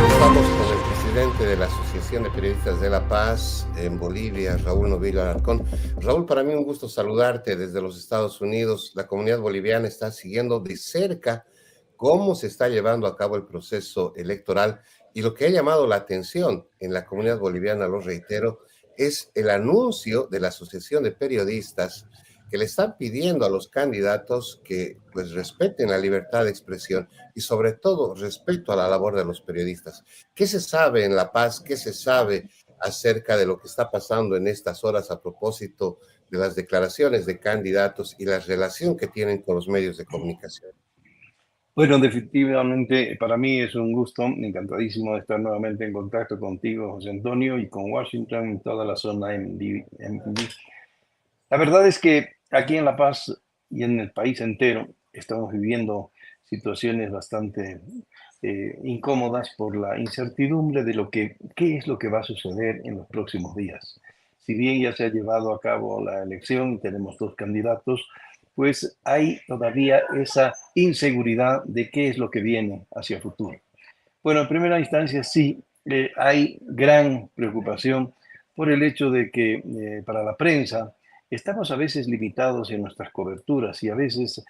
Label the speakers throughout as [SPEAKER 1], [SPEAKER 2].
[SPEAKER 1] Estamos con el presidente de la Asociación de Periodistas de La Paz en Bolivia, Raúl Novillo Alarcón. Raúl, para mí un gusto saludarte desde los Estados Unidos. La comunidad boliviana está siguiendo de cerca cómo se está llevando a cabo el proceso electoral y lo que ha llamado la atención en la comunidad boliviana, lo reitero, es el anuncio de la Asociación de Periodistas que le están pidiendo a los candidatos que pues respeten la libertad de expresión y sobre todo respeto a la labor de los periodistas. ¿Qué se sabe en La Paz? ¿Qué se sabe acerca de lo que está pasando en estas horas a propósito de las declaraciones de candidatos y la relación que tienen con los medios de comunicación?
[SPEAKER 2] Bueno, definitivamente para mí es un gusto, encantadísimo de estar nuevamente en contacto contigo, José Antonio, y con Washington y toda la zona MPB. La verdad es que aquí en La Paz y en el país entero estamos viviendo situaciones bastante incómodas por la incertidumbre de qué es lo que va a suceder en los próximos días. Si bien ya se ha llevado a cabo la elección y tenemos dos candidatos, pues hay todavía esa inseguridad de qué es lo que viene hacia el futuro. Bueno, en primera instancia sí, hay gran preocupación por el hecho de que para la prensa estamos a veces limitados en nuestras coberturas y a veces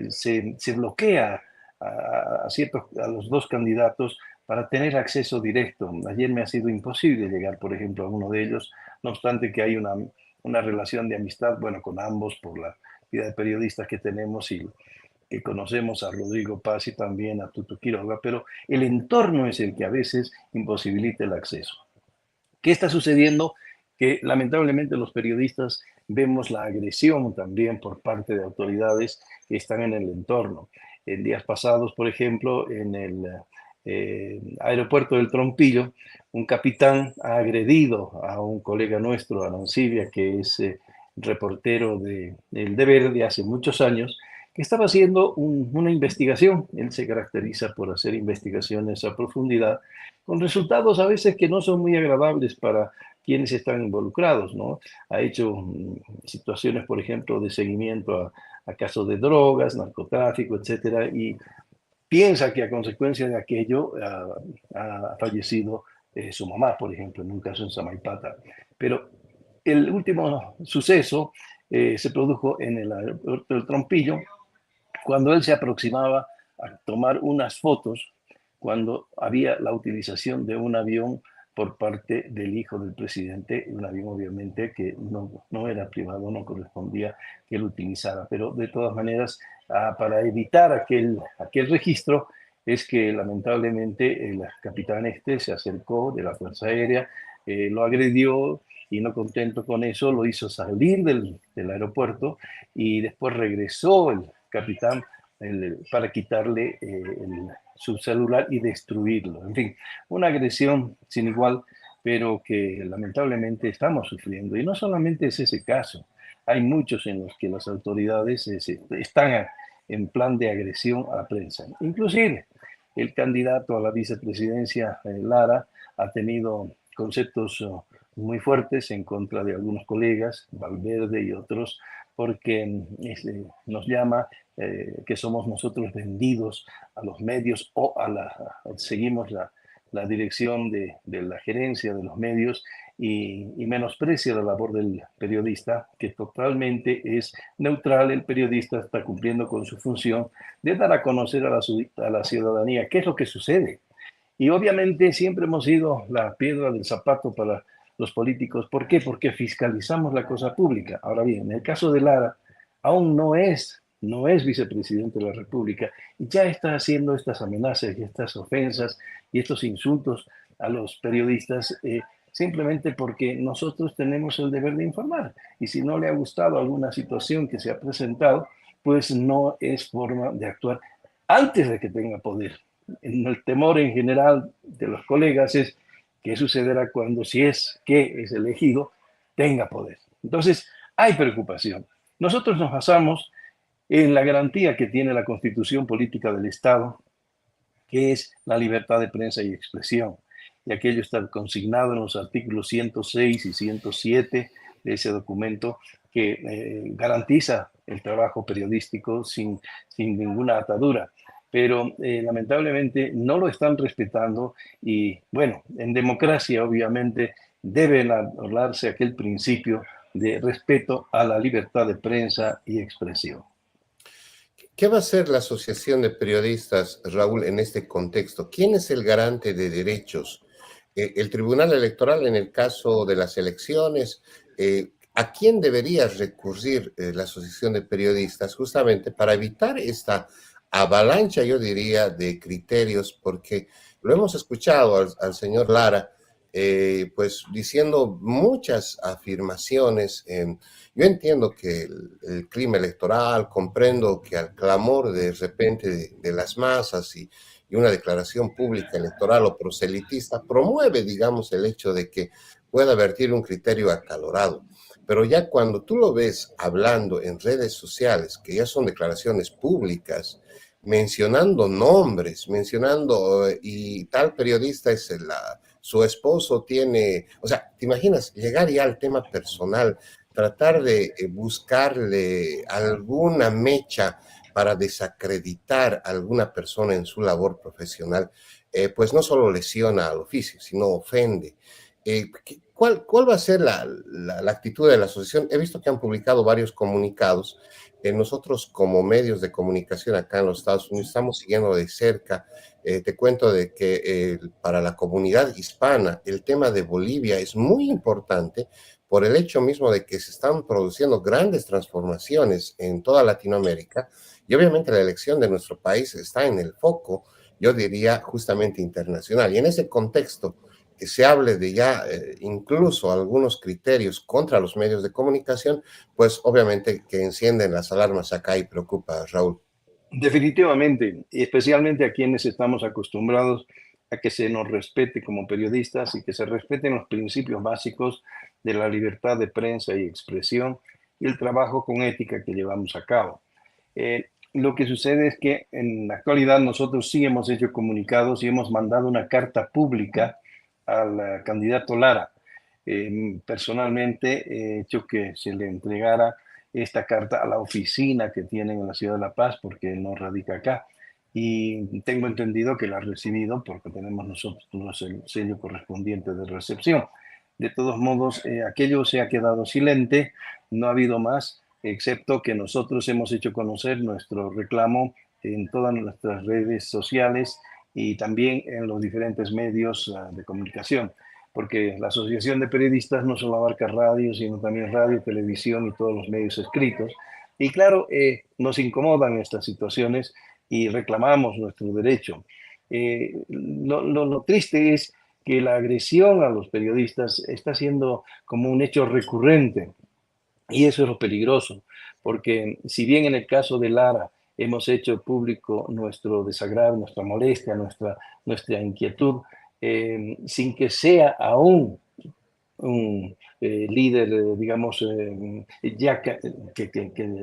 [SPEAKER 2] se bloquea a los dos candidatos para tener acceso directo. Ayer me ha sido imposible llegar, por ejemplo, a uno de ellos, no obstante que hay una relación de amistad, bueno, con ambos por la vida de periodistas que tenemos y que conocemos a Rodrigo Paz y también a Tuto Quiroga, pero el entorno es el que a veces imposibilita el acceso. ¿Qué está sucediendo? Que lamentablemente los periodistas vemos la agresión también por parte de autoridades que están en el entorno. En días pasados, por ejemplo, en el aeropuerto del Trompillo, un capitán ha agredido a un colega nuestro, Arancibia, que es reportero El Deber de hace muchos años, que estaba haciendo una investigación. Él se caracteriza por hacer investigaciones a profundidad, con resultados a veces que no son muy agradables para quienes están involucrados, ¿no? Ha hecho situaciones, por ejemplo, de seguimiento a casos de drogas, narcotráfico, etcétera, y piensa que a consecuencia de aquello ha fallecido su mamá, por ejemplo, en un caso en Samaipata. Pero el último suceso se produjo en el aeropuerto del Trompillo, cuando él se aproximaba a tomar unas fotos, cuando había la utilización de un avión por parte del hijo del presidente, un avión obviamente que no era privado, no correspondía que él utilizara, pero de todas maneras, para evitar aquel registro, es que lamentablemente el capitán este se acercó de la Fuerza Aérea, lo agredió y no contento con eso, lo hizo salir del aeropuerto y después regresó el capitán para quitarle su celular y destruirlo. En fin, una agresión sin igual, pero que lamentablemente estamos sufriendo. Y no solamente es ese caso, hay muchos en los que las autoridades están en plan de agresión a la prensa. Inclusive, el candidato a la vicepresidencia, Lara, ha tenido conceptos muy fuertes en contra de algunos colegas, Valverde y otros, porque nos llama que somos nosotros vendidos a los medios o seguimos la dirección de la gerencia de los medios y menosprecia la labor del periodista, que totalmente es neutral. El periodista está cumpliendo con su función de dar a conocer a la ciudadanía qué es lo que sucede. Y obviamente siempre hemos sido la piedra del zapato para los políticos. ¿Por qué? Porque fiscalizamos la cosa pública. Ahora bien, en el caso de Lara, aún no es vicepresidente de la República y ya está haciendo estas amenazas y estas ofensas y estos insultos a los periodistas simplemente porque nosotros tenemos el deber de informar. Y si no le ha gustado alguna situación que se ha presentado, pues no es forma de actuar antes de que tenga poder. El temor en general de los colegas es qué sucederá cuando, si es que es elegido, tenga poder. Entonces, hay preocupación. Nosotros nos basamos en la garantía que tiene la Constitución Política del Estado, que es la libertad de prensa y expresión. Y aquello está consignado en los artículos 106 y 107 de ese documento que garantiza el trabajo periodístico sin ninguna atadura. pero lamentablemente no lo están respetando y bueno, en democracia obviamente debe hablarse aquel principio de respeto a la libertad de prensa y expresión.
[SPEAKER 1] ¿Qué va a hacer la Asociación de Periodistas, Raúl, en este contexto? ¿Quién es el garante de derechos? El Tribunal Electoral en el caso de las elecciones. ¿A quién debería recurrir la Asociación de Periodistas justamente para evitar esta avalancha, yo diría, de criterios? Porque lo hemos escuchado al señor Lara, pues diciendo muchas afirmaciones. Yo entiendo que el clima electoral, comprendo que al clamor de repente de las masas y una declaración pública electoral o proselitista promueve, digamos, el hecho de que pueda vertir un criterio acalorado. Pero ya cuando tú lo ves hablando en redes sociales, que ya son declaraciones públicas, mencionando nombres, mencionando, y tal periodista es su esposo tiene, o sea, ¿te imaginas llegar ya al tema personal, tratar de buscarle alguna mecha para desacreditar a alguna persona en su labor profesional? Pues no solo lesiona al oficio, sino ofende. ¿Cuál va a ser la actitud de la asociación? He visto que han publicado varios comunicados. Nosotros como medios de comunicación acá en los Estados Unidos estamos siguiendo de cerca. Te cuento de que para la comunidad hispana el tema de Bolivia es muy importante por el hecho mismo de que se están produciendo grandes transformaciones en toda Latinoamérica y obviamente la elección de nuestro país está en el foco, yo diría, justamente internacional. Y en ese contexto, que se hable de ya incluso algunos criterios contra los medios de comunicación, pues obviamente que encienden las alarmas acá y preocupa, Raúl.
[SPEAKER 2] Definitivamente, y especialmente a quienes estamos acostumbrados a que se nos respete como periodistas y que se respeten los principios básicos de la libertad de prensa y expresión y el trabajo con ética que llevamos a cabo. Lo que sucede es que en la actualidad nosotros sí hemos hecho comunicados y hemos mandado una carta pública al candidato Lara. Personalmente he hecho que se le entregara esta carta a la oficina que tienen en la ciudad de La Paz porque él no radica acá. Y tengo entendido que la ha recibido porque tenemos nosotros el sello correspondiente de recepción. De todos modos, aquello se ha quedado silente, no ha habido más, excepto que nosotros hemos hecho conocer nuestro reclamo en todas nuestras redes sociales y también en los diferentes medios de comunicación, porque la Asociación de Periodistas no solo abarca radio, sino también radio, televisión y todos los medios escritos. Y claro, nos incomodan estas situaciones y reclamamos nuestro derecho. Lo triste es que la agresión a los periodistas está siendo como un hecho recurrente. Y eso es lo peligroso, porque si bien en el caso de Lara hemos hecho público nuestro desagrado, nuestra molestia, nuestra inquietud, sin que sea aún un líder, digamos, ya que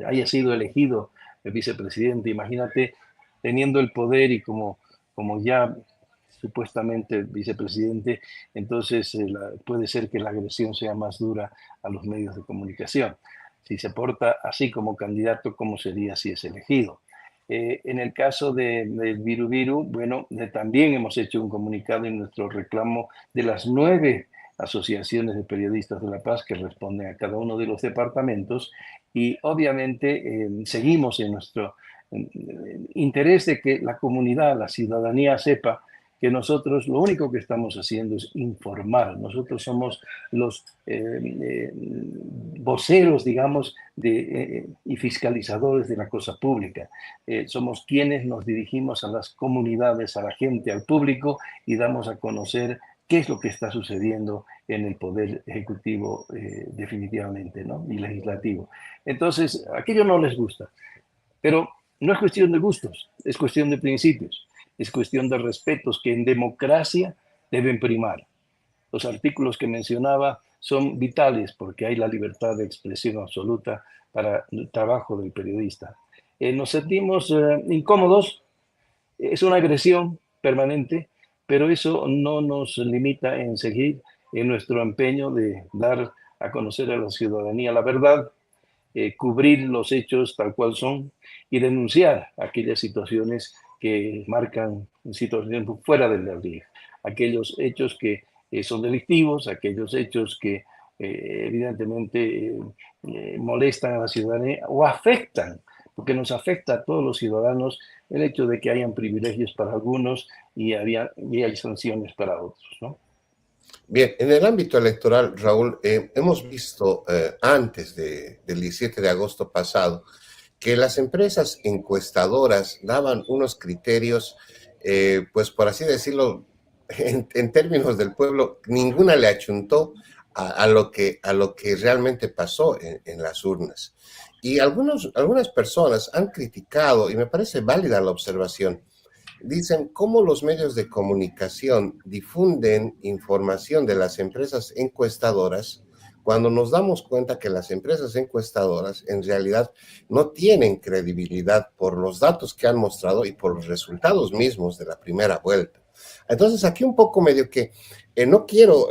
[SPEAKER 2] haya sido elegido el vicepresidente, imagínate teniendo el poder y como ya supuestamente vicepresidente, entonces puede ser que la agresión sea más dura a los medios de comunicación. Si se porta así como candidato, ¿cómo sería si es elegido? En el caso del Viru Viru, bueno, también hemos hecho un comunicado en nuestro reclamo de las 9 asociaciones de periodistas de La Paz que responden a cada uno de los departamentos y obviamente seguimos en nuestro interés de que la comunidad, la ciudadanía sepa que nosotros lo único que estamos haciendo es informar. Nosotros somos los voceros, digamos, y fiscalizadores de la cosa pública. Somos quienes nos dirigimos a las comunidades, a la gente, al público y damos a conocer qué es lo que está sucediendo en el poder ejecutivo definitivamente, ¿no? Y legislativo. Entonces, aquello no les gusta, pero no es cuestión de gustos, es cuestión de principios, es cuestión de respetos que en democracia deben primar. Los artículos que mencionaba son vitales porque hay la libertad de expresión absoluta para el trabajo del periodista. Nos sentimos incómodos, es una agresión permanente, pero eso no nos limita en seguir en nuestro empeño de dar a conocer a la ciudadanía la verdad, cubrir los hechos tal cual son y denunciar aquellas situaciones que marcan situaciones fuera de la ley, aquellos hechos que son delictivos, aquellos hechos que evidentemente molestan a la ciudadanía o afectan, porque nos afecta a todos los ciudadanos el hecho de que hayan privilegios para algunos y hay sanciones para otros, ¿no?
[SPEAKER 1] Bien, en el ámbito electoral, Raúl, hemos visto antes del 17 de agosto pasado que las empresas encuestadoras daban unos criterios, pues por así decirlo, en términos del pueblo, ninguna le achuntó a lo que realmente pasó en las urnas. Y algunas personas han criticado, y me parece válida la observación, dicen cómo los medios de comunicación difunden información de las empresas encuestadoras cuando nos damos cuenta que las empresas encuestadoras en realidad no tienen credibilidad por los datos que han mostrado y por los resultados mismos de la primera vuelta. Entonces, aquí un poco medio que no quiero,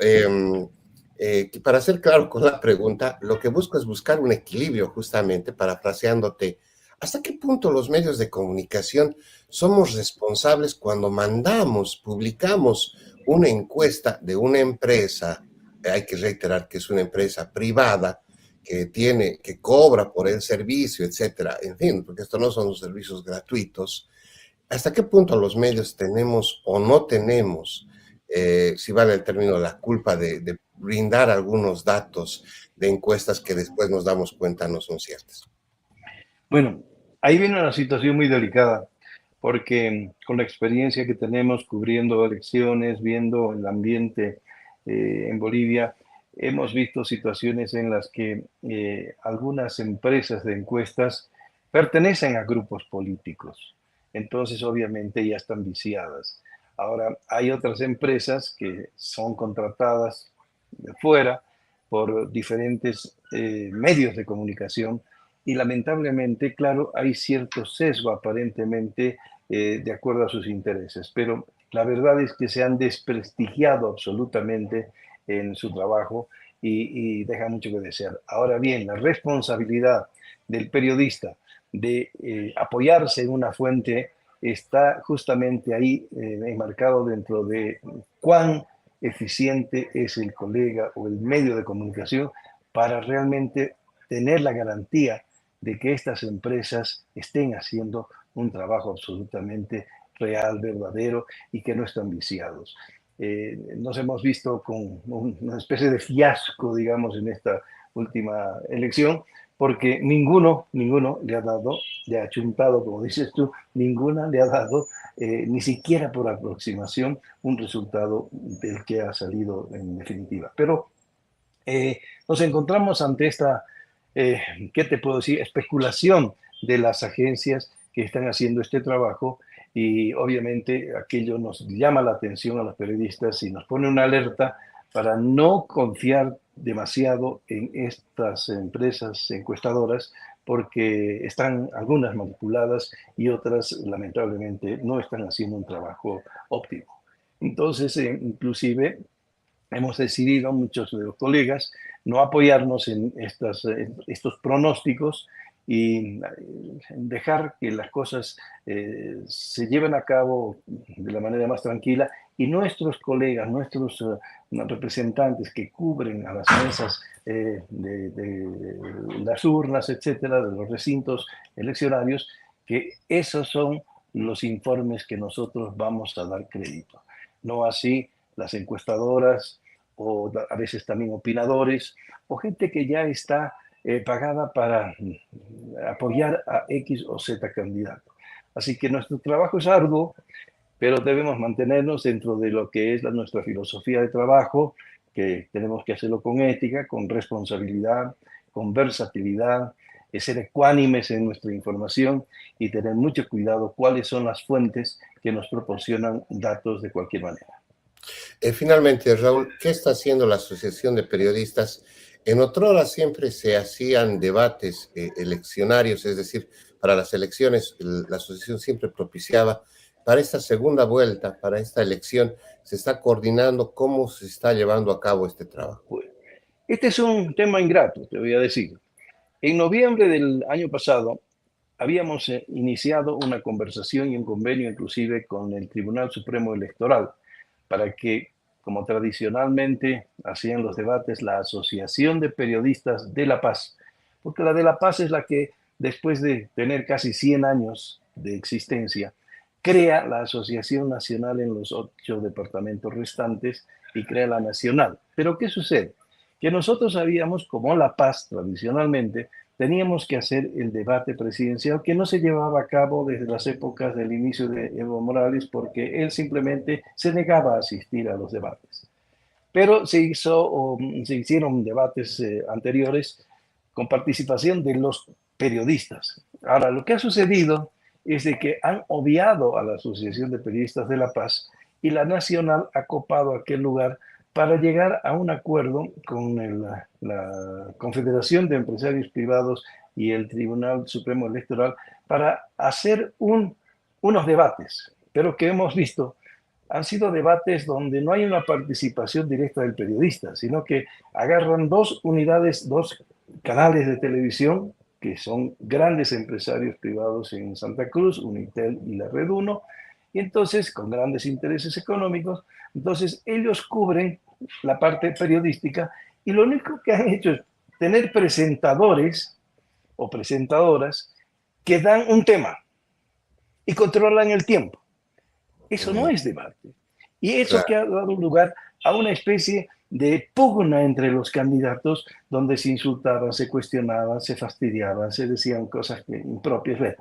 [SPEAKER 1] para ser claro con la pregunta, lo que busco es buscar un equilibrio justamente, parafraseándote. ¿Hasta qué punto los medios de comunicación somos responsables cuando publicamos una encuesta de una empresa? Hay que reiterar que es una empresa privada que cobra por el servicio, etcétera. En fin, porque esto no son los servicios gratuitos. ¿Hasta qué punto los medios tenemos o no tenemos, si vale el término, la culpa de brindar algunos datos de encuestas que después nos damos cuenta no son ciertas?
[SPEAKER 2] Bueno, ahí viene una situación muy delicada, porque con la experiencia que tenemos cubriendo elecciones, viendo el ambiente en Bolivia, hemos visto situaciones en las que algunas empresas de encuestas pertenecen a grupos políticos. Entonces, obviamente, ya están viciadas. Ahora, hay otras empresas que son contratadas de fuera por diferentes medios de comunicación y lamentablemente, claro, hay cierto sesgo aparentemente de acuerdo a sus intereses, pero la verdad es que se han desprestigiado absolutamente en su trabajo y deja mucho que desear. Ahora bien, la responsabilidad del periodista de apoyarse en una fuente está justamente ahí enmarcado dentro de cuán eficiente es el colega o el medio de comunicación para realmente tener la garantía de que estas empresas estén haciendo un trabajo absolutamente real, verdadero y que no están viciados. Nos hemos visto con una especie de fiasco, digamos, en esta última elección, porque ninguno le ha achuntado, como dices tú, ninguna le ha dado, ni siquiera por aproximación, un resultado del que ha salido en definitiva. Pero nos encontramos ante esta, ¿qué te puedo decir?, especulación de las agencias que están haciendo este trabajo y obviamente aquello nos llama la atención a los periodistas y nos pone una alerta para no confiar demasiado en estas empresas encuestadoras porque están algunas manipuladas y otras lamentablemente no están haciendo un trabajo óptimo. Entonces, inclusive hemos decidido, muchos de los colegas, no apoyarnos en estos pronósticos y dejar que las cosas se lleven a cabo de la manera más tranquila y nuestros colegas, nuestros representantes que cubren a las mesas de las urnas, etcétera, de los recintos eleccionarios, que esos son los informes que nosotros vamos a dar crédito. No así las encuestadoras o a veces también opinadores o gente que ya está pagada para apoyar a X o Z candidato. Así que nuestro trabajo es arduo, pero debemos mantenernos dentro de lo que es nuestra filosofía de trabajo, que tenemos que hacerlo con ética, con responsabilidad, con versatilidad, ser ecuánimes en nuestra información y tener mucho cuidado cuáles son las fuentes que nos proporcionan datos de cualquier manera.
[SPEAKER 1] Finalmente, Raúl, ¿qué está haciendo la Asociación de Periodistas? En otrora siempre se hacían debates eleccionarios, es decir, para las elecciones la asociación siempre propiciaba. Para esta segunda vuelta, para esta elección, se está coordinando cómo se está llevando a cabo este trabajo.
[SPEAKER 2] Bueno, este es un tema ingrato, te voy a decir. En noviembre del año pasado, habíamos iniciado una conversación y un convenio inclusive con el Tribunal Supremo Electoral para que, como tradicionalmente hacían los debates, la Asociación de Periodistas de La Paz, porque la de La Paz es la que, después de tener casi 100 años de existencia, crea la Asociación Nacional en los 8 departamentos restantes y crea la Nacional. Pero ¿qué sucede? Que nosotros sabíamos, como La Paz tradicionalmente, teníamos que hacer el debate presidencial que no se llevaba a cabo desde las épocas del inicio de Evo Morales porque él simplemente se negaba a asistir a los debates. Pero se hicieron debates anteriores con participación de los periodistas. Ahora, lo que ha sucedido es de que han obviado a la Asociación de Periodistas de La Paz y la Nacional ha copado aquel lugar para llegar a un acuerdo con la Confederación de Empresarios Privados y el Tribunal Supremo Electoral para hacer unos debates, pero que hemos visto han sido debates donde no hay una participación directa del periodista, sino que agarran dos unidades, dos canales de televisión, que son grandes empresarios privados en Santa Cruz, Unitel y la Red 1, y entonces con grandes intereses económicos, entonces ellos cubren la parte periodística y lo único que han hecho es tener presentadores o presentadoras que dan un tema y controlan el tiempo. Eso no es debate. Y eso que ha dado lugar a una especie de pugna entre los candidatos donde se insultaban, se cuestionaban, se fastidiaban, se decían cosas impropias.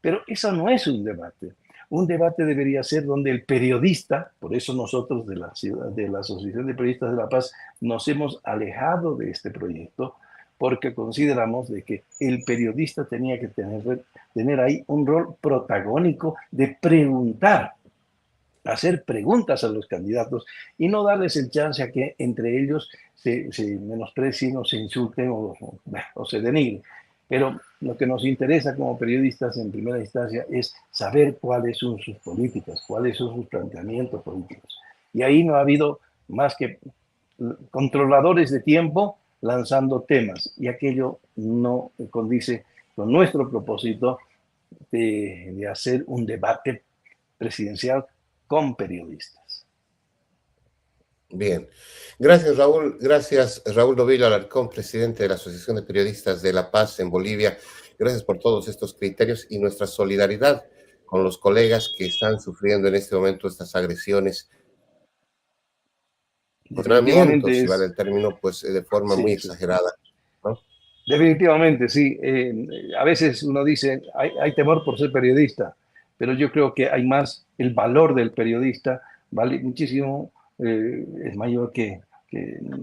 [SPEAKER 2] Pero eso no es un debate. Un debate debería ser donde el periodista, por eso nosotros de la Asociación de Periodistas de La Paz nos hemos alejado de este proyecto, porque consideramos de que el periodista tenía que tener ahí un rol protagónico de preguntar, hacer preguntas a los candidatos y no darles el chance a que entre ellos se menosprecien o se insulten o se denigren. Pero lo que nos interesa como periodistas en primera instancia es saber cuáles son sus políticas, cuáles son sus planteamientos políticos. Y ahí no ha habido más que controladores de tiempo lanzando temas y aquello no condice con nuestro propósito de hacer un debate presidencial con periodistas.
[SPEAKER 1] Bien. Gracias, Raúl. Gracias, Raúl Novillo Alarcón, presidente de la Asociación de Periodistas de La Paz en Bolivia. Gracias por todos estos criterios y nuestra solidaridad con los colegas que están sufriendo en este momento estas agresiones. Definitivamente, si vale el término, pues de forma muy exagerada, ¿no?
[SPEAKER 2] Definitivamente, sí. A veces uno dice, hay temor por ser periodista, pero yo creo que hay más, el valor del periodista vale muchísimo, es mayor que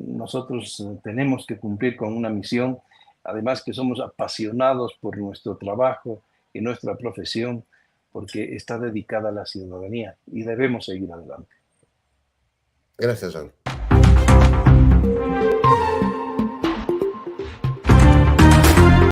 [SPEAKER 2] nosotros tenemos que cumplir con una misión, además que somos apasionados por nuestro trabajo y nuestra profesión, porque está dedicada a la ciudadanía y debemos seguir adelante.
[SPEAKER 1] Gracias, Raúl.